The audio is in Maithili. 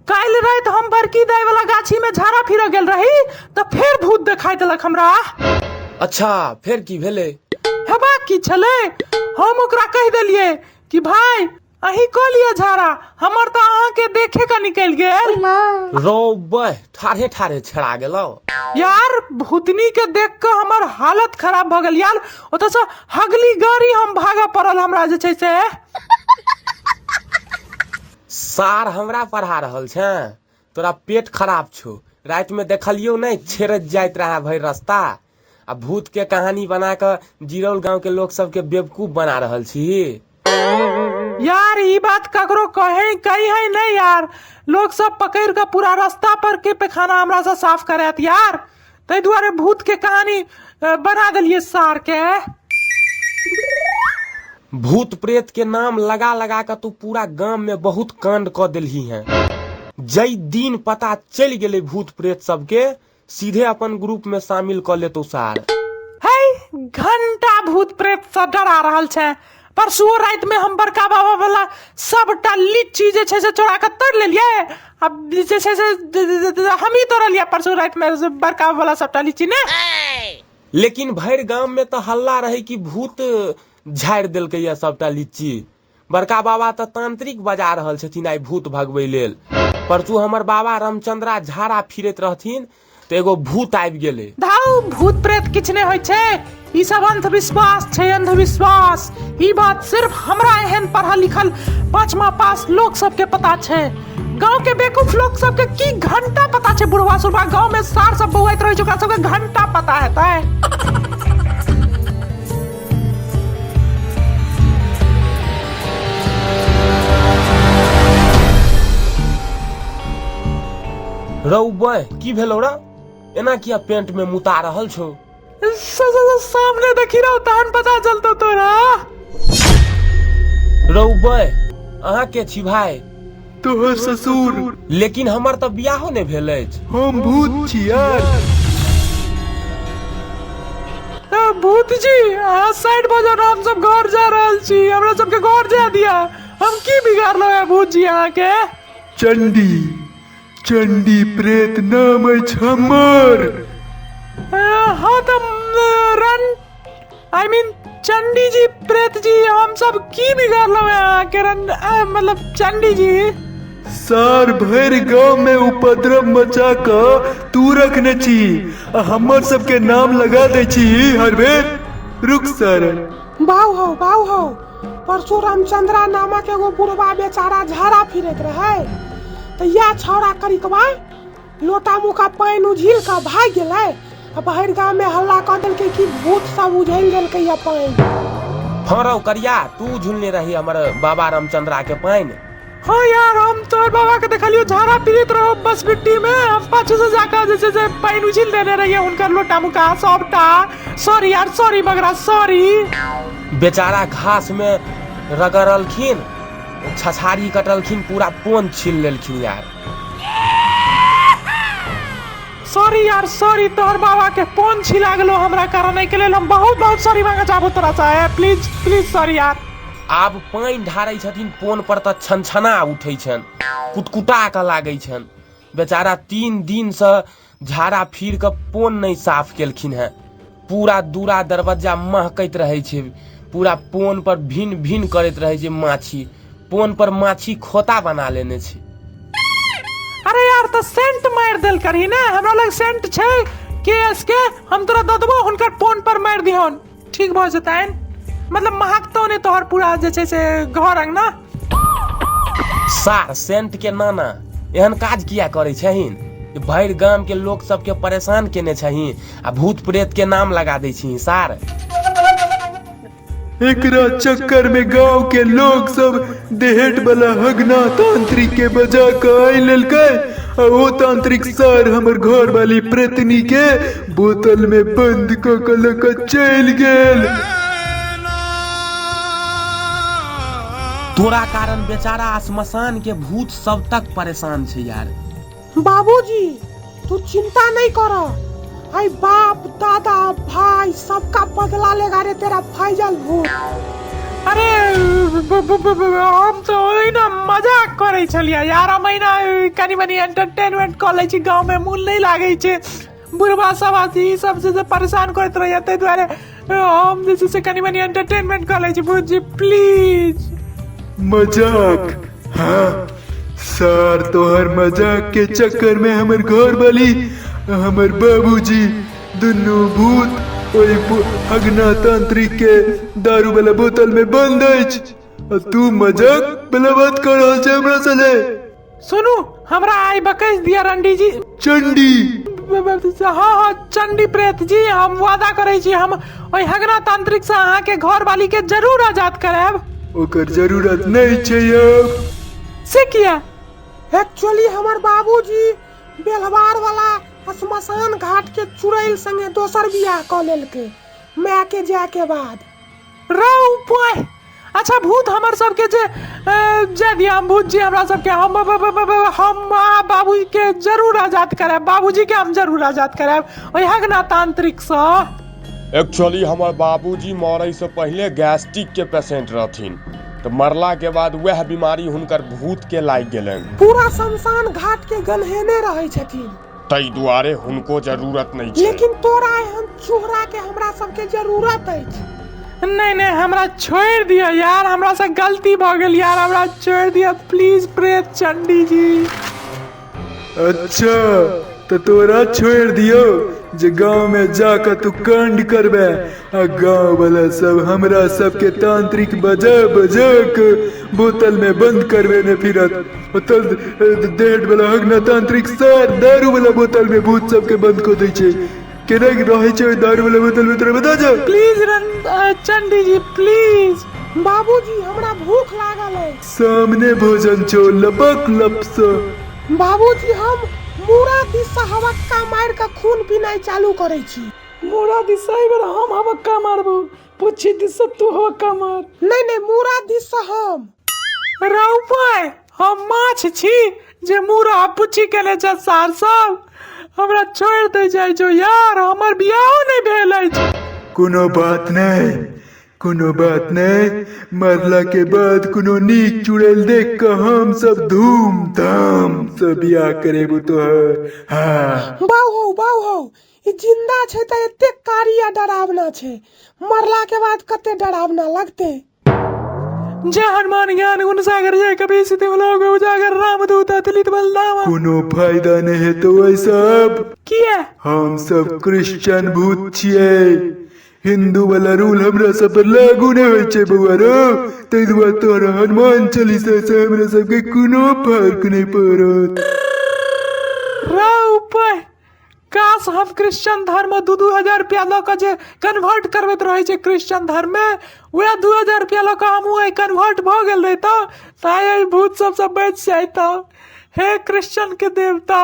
काल रात हम बड़की दाई वाला गाछी में झाड़ा फिर गेल रही तो फिर भूत दिखाई देलक हमरा। अच्छा फिर की भेले? हेबा की छले, हम ओकरा कह देलिए कि भाई अही को लिए झाड़ा, हमर तो अहाँ के देखे का निकल गेल। रोबे ठारे ठारे छड़ा गेलो यार। भूतनी के देख के हमर हालत खराब भ गेल यार। ओत से हगली गाड़ी हम भागा पड़ल हमरा जे छै से। सार हमरा पढ़ा रहल छै, तोरा पेट खराब छो। रात में देखलियो नहीं छेरत जाइत रहा भई रास्ता। आ भूत के कहानी बना के जिरौल गांव के लोग सब के बेवकूफ बना रहल छी यार। ई बात ककरो कही है नहीं यार। लोग सब पकड़ के पूरा रास्ता पर के पैखाना हमरा से साफ करत यार। तै दुआरे भूत के कहानी बना दिलिए सार के। भूत प्रेत के नाम लगा लगा के तू पूरा गांव में बहुत कांड क दिलही है। जई दिन पता चल गेले भूत प्रेत सबके, सीधे अपन ग्रुप में शामिल कर ले तो सार। है घंटा भूत प्रेत से डरा रहल छै। परसुओ रात में हम बड़का बाबा वाला सबटा लीची जे छै से चोरा के तोड़ लेलिए। अब जे छै से हम ही तोड़ लिया परसु रात में बड़का वाला सबटा लीची ने। लेकिन भर गांव में तो हल्ला रहे कि भूत झाड़ देलकै या सबटा लीची। बड़का बाबा तो तांत्रिक बजा रहल छथिन आई भूत भगबै लेल। परसू हमर बाबा रामचंद्रा झाड़ा फिरत रहथिन तो एगो भूत आबि गेले। धाउ भूत प्रेत किछ नै होय छै। ई सब अंधविश्वास छै, अंधविश्वास। ई बात सिर्फ हमरा एहन पढ़ल लिखल 5वां पास लोग सब के पता छै। गांव के बेवकूफ लोग सब के की घंटा पता छै। बुढ़वा सुढ़वा गांव में सार सब बौआइत रहै छै, ओकरा सब के घंटा पता हेतै। रौबे की भेलो रे? एना किया पेंट में मुता रहल छो? सामने देखी रहो तहन पता चलतो तोरा। रौबे अहाँ के छी भाई? तोहर ससुर। लेकिन हमर तो बियाहो नहीं भेल अछि। हम भूत छी यार। भूत जी अहाँ साइड भजो ना, हम सब घर जा रहल छी। हमरा सब के घर जा दिया। हम की बिगाड़लो है भूत जी अहाँ के? चंडी, चंडी प्रेत नाम अछि हमर। हाँ तो आई मीन चंडी जी प्रेत जी हम सब की बिगाड़लो है अहाँ के? मतलब चंडी जी सार भर गांव में उपद्रव मचा के तू रखने छी, हमर सबके नाम लगा दे छी हर बेर। रुक सर। बाऊ हो परसू रामचंद्रा नामक एगो बुढ़वा बेचारा झाड़ा फिरत रहे। तो या छौड़ा करिकवा लोटा मुका पानी उझिल के भाग गेलै। बाहर गांव में हल्ला कर देलकै कि भूत सब उझल देलकै या पानी। हाँ करिया तू झुलने रही हमर बाबा रामचंद्रा के पानी। हाँ यार हम तोर बाबा के देखलियो झाड़ा पीड़ित रहो बस मिट्टी में। हम पाछू से जाकर जैसे पानी उछिल देने रहिए उनका लोटा मुका सबटा। सॉरी यार, सॉरी बगरा, सॉरी। बेचारा घास में रगड़लखिन, छछारी कटलखिन, पूरा पोन छील लेलखिन यार। सॉरी यार, सॉरी। तोहर बाबा के पोन छिला गेलो हमरा कारण के लेल हम बहुत बहुत सॉरी मांगे चाहबो तोरा से। प्लीज प्लीज सॉरी यार। आब पानी ढारै छथिन पोन पर त छनछना उठै छन, कुटकुटा के लागै छन। बेचारा 3 दिन से झाड़ा फिर के पोन नहीं साफ केलखिन है। पूरा दूरा दरवाजा महकैत रहे छै। पूरा पोन पर भिन भिन करैत रहे छै माछी। पोन पर माछी खोता बना लेने छै। अरे यार तो सेंट मार देल करही ना। हमरा लग सेंट छै केस के, हम तोरा द देबो हुनकर पोन पर मार दिहन, ठीक भ जेतैन। मतलब महकतो ने तोहर पूरा जे छै से घर अंगना। सार सेंट के नाना एहन काज किया करे छहिन? भर गांव के लोग सबके परेशान केने छहिन आ भूत प्रेत के नाम लगा दै छी सार। एकरा चक्कर में गांव के लोग सब देहट वाला हगना तांत्रिक के बजा के आइ लेलकै। ओ तांत्रिक सर हमर घर वाली प्रेतनी के बोतल में बंद क के लेके चल गेल। तोरा कारण बेचारा श्मशान के भूत सब तक परेशान छै यार। बाबूजी तू चिंता नहीं करो। आई बाप दादा भाई सबका बदला लेगा रे तेरा फैजल भूत। अरे हम तो ओहिना मजाक करे छलिए यार, हम एहिना कनी मनी एंटरटेनमेंट कऽ लै छी, गाँव में मूल नहीं लागे छै, बुढ़वा सब आदमी ई सब से परेशान करैत रहैया, ताहि दुआरे हम जे छै से कनी मनी एंटरटेनमेंट कऽ लै छी। भूत जी प्लीज। मजाक? हाँ सर, तोहर मजाक के चक्कर में हमर घर वाली हमर बाबूजी दुनू भूत ओई अगना तांत्रिक के दारू वाला बोतल में बंद अछि, और तू मजाक वाला बात कर रहल छै हमरा साथे। सुनू, हमरा आइ बकैस दिया रंडी जी। चंडी? हाँ चंडी प्रेत जी, हम वादा करे छी हम ओई हगना तांत्रिक से अहाँ के घर वाली के जरूर आजाद करायब। ओकर जरूरत नहीं छै अब। से किया? एक्चुअली हमर बाबूजी बेलवार वाला श्मशान घाट के चुड़ैल संगे दोसर बियाह कऽ लेलकै माय के जाय के बाद। रौ पोय, अच्छा भूत हमर सबके जे दिया भूत जी हमरा सबके हम बाबूजी के जरूर आजाद करायब, बाबूजी के हम जरूर आजाद करायब ओई हगना तांत्रिक से। एक्चुअली हमर बाबूजी मरै से पहले गैस्ट्रिक के पेशेंट रहथिन, तो मरला के बाद वह बीमारी हुनकर भूत के लाग गेलनि। पूरा शमशान घाट के गन्हेने रहै छथिन, तै दुआरे हुनको जरूरत नहीं छै। लेकिन तोरा एहन चूहरा के हमरा सबके जरूरत अछि। नहीं नहीं, हमरा छोड़ दिया यार, हमरा से गलती भ गेल यार, हमरा छोड़ दिया प्लीज प्रेत चंडी जी। अच्छा तो तोरा छोड़ दियो जे गांव में जाकर तू कांड करबे, आ गांव वाला सब हमरा सबके तांत्रिक बजा बजा के बोतल में बंद करवे ने फिरत। डेढ़ वाला हगना तांत्रिक सर दारू वाला बोतल में भूत सबके बंद कर दै छै। केना रहे छै दारू वाला बोतल में, तोरा बता जा प्लीज चंडी जी प्लीज। बाबूजी हमरा भूख लागल है। सामने भोजन छो, लपक लपस। बाबूजी हम मूरा दिस से हवक्का मार के खून पीनाइ चालू करे छी। मूरा दिस से बेर हम हवक्का मारबो, पुछी दिस से तू हवक्का मार। नहीं नहीं, मूरा दिस से हम। रौ पाय, हम माछ छी जे मूरा पुछी केने छ सार सब, हमरा छोड़ दे जाय जो यार, हमर बियाह नहीं भेल अछि। कोनो बात नहीं, कोनो बात नहीं, मरला के बाद कोनो नीक चुड़ैल देख के हम सब धूमधाम से बियाह करेबो तोहर। हाँ बाऊ हो, ई जिंदा छै त एते कारी आ डरावना छै, मरला के बाद कते डरावना लगते। जय हनुमान ज्ञान गुण सागर, जय कबीर सिद्धि लोक उजागर, रामदूत अतुलित बलधामा। कोनो फायदा नहीं है तो ऐसा। किया? हम सब क्रिश्चियन भूत छियै, हिंदू वाला रूल हमरा सब पर लागू नहीं होय छै बउआ रो, तै दुआरे तोरा हनुमान चालीसा से हमरा सब के कोनो फर्क नहीं पड़त। रौ पाय, काश हम क्रिश्चियन धर्म में 2-2000 रुपया ल के जे कन्वर्ट करबैत रहे छै क्रिश्चियन धर्म में, वह 2000 रुपया ल के हम कन्वर्ट भ गेल रहितो, ताई भूत सब बच जाइतो। हे क्रिश्चियन के देवता।